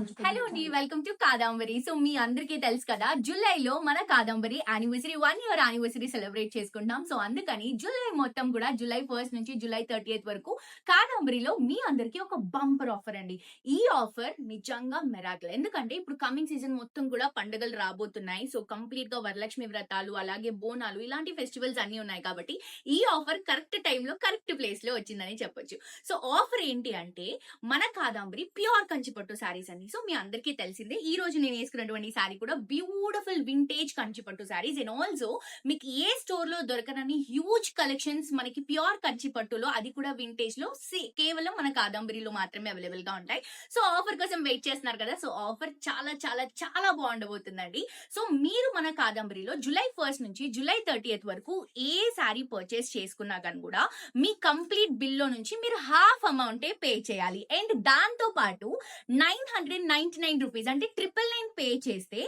Hello అండి, welcome to Kadambari. So మీ అందరికీ తెలుసు కదా, జూలైలో మన Kadambari anniversary 1 year anniversary celebrate చేసుకుంటాం. సో అందుకని జూలై మొత్తం కూడా జూలై 1st నుంచి జూలై 30th వరకు కాదంబరిలో మీ అందరికీ ఒక బంపర్ ఆఫర్ అండి. ఈ ఆఫర్ నిజంగా మెరాకిల్. ఎందుకంటే ఇప్పుడు కమింగ్ సీజన్ మొత్తం కూడా పండుగలు రాబోతున్నాయి. సో కంప్లీట్ గా వరలక్ష్మి వ్రతాలు, అలాగే బోనాలు, ఇలాంటి ఫెస్టివల్స్ అన్ని ఉన్నాయి కాబట్టి ఈ ఆఫర్ కరెక్ట్ టైంలో కరెక్ట్ ప్లేస్ లో వచ్చిందని చెప్పొచ్చు. సో ఆఫర్ ఏంటి అంటే, మన కాదంబరి ప్యూర్ కంచిపట్టు శారీస్ అండి. సో మీ అందరికీ తెలిసిందే. ఈ రోజు నేను వేసుకున్నటువంటి శారీ కూడా beautiful vintage Kanchipattu saris. And also మీకు ఏ స్టోర్ లో దొరకనని హ్యూజ్ కలెక్షన్స్ మనకి ప్యూర్ కంచిపట్టులో, అది కూడా వింటేజ్ లో కేవలం మన కాదంబరిలో మాత్రమే అవైలబుల్ గా ఉంటాయి. సో ఆఫర్ కోసం వెయిట్ చేస్తున్నారు కదా, సో ఆఫర్ చాలా చాలా చాలా బాగుండబోతుందండి. సో మీరు మన కాదంబరిలో జూలై 1st నుంచి జూలై 30th వరకు ఏ శారీ పర్చేస్ చేసుకున్నా కానీ కూడా మీ కంప్లీట్ బిల్లో నుంచి మీరు హాఫ్ అమౌంటే పే చేయాలి. అండ్ దాంతో పాటు 999 రూపీస్ అంటే 999 పే చేస్తే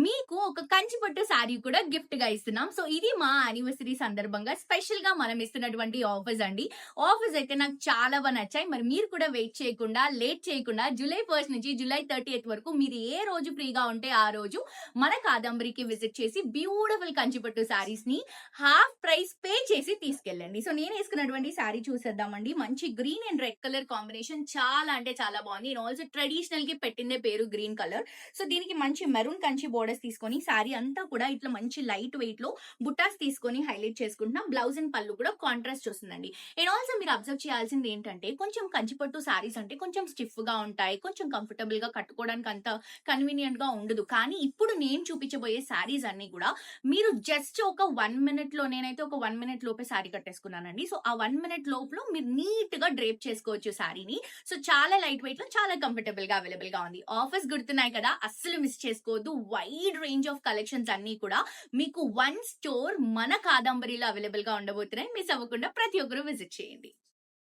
మీకు ఒక కంచిపట్టు శారీ కూడా గిఫ్ట్ గా ఇస్తున్నాం. సో ఇది మా యానివర్సరీ సందర్భంగా స్పెషల్ గా మనం ఇస్తున్నటువంటి ఆఫర్స్ అండి. ఆఫర్స్ అయితే నాకు చాలా బాగా నచ్చాయి. మరి మీరు కూడా వెయిట్ చేయకుండా, లేట్ చేయకుండా జూలై 1st నుంచి జూలై 30th వరకు మీరు ఏ రోజు ఫ్రీగా ఉంటే ఆ రోజు మన కాదంబరికి విజిట్ చేసి బ్యూటిఫుల్ కంచిపట్టు శారీస్ ని హాఫ్ ప్రైస్ పే చేసి తీసుకెళ్ళండి. సో నేను వేసుకున్నటువంటి శారీ చూసేద్దామండి. మంచి green and red colour combination, చాలా అంటే చాలా బాగుంది. నేను ఆల్సో ట్రెడిషనల్ కి పెట్టిందే పేరు గ్రీన్ కలర్. సో దీనికి మంచి మెరూన్ కంచి బోర్డర్స్ తీసుకొని శారీ అంతా కూడా ఇట్లా మంచి లైట్ వెయిట్ లో బుటాస్ తీసుకొని హైలైట్ చేసుకుంటున్నాం. బ్లౌజ్ అండ్ పళ్ళు కూడా కాంట్రాస్ట్ వస్తుందండి. అండ్ ఆల్సో మీరు అబ్జర్వ్ చేయాల్సింది ఏంటంటే, కొంచెం కంచిపట్టు శారీస్ అంటే కొంచెం స్టిఫ్ గా ఉంటాయి, కొంచెం కంఫర్టబుల్ గా కట్టుకోవడానికి అంత కన్వీనియంట్ గా ఉండదు. కానీ ఇప్పుడు నేను చూపించబోయే శారీస్ అన్ని కూడా మీరు జస్ట్ ఒక 1 minute లో, నేనైతే ఒక 1 minute లోపే శారీ కట్టేసుకున్నానండి. సో ఆ 1 minute లోపల మీరు నీట్ గా డ్రేప్ చేసుకోవచ్చు శారీని. సో చాలా లైట్ వెయిట్ లో, చాలా కంఫర్టబుల్ గా అవైలబుల్ గా ఉంది. ఆఫర్స్ గుర్తున్నాయి కదా, అస్సలు మిస్ చేసుకోవద్దు. వైడ్ రేంజ్ ఆఫ్ కలెక్షన్స్ అన్ని కూడా మీకు వన్ స్టోర్ మన కాదంబరిలో అవైలబుల్ గా ఉండబోతున్నాయి. మిస్ అవ్వకుండా ప్రతి ఒక్కరు విజిట్ చేయండి.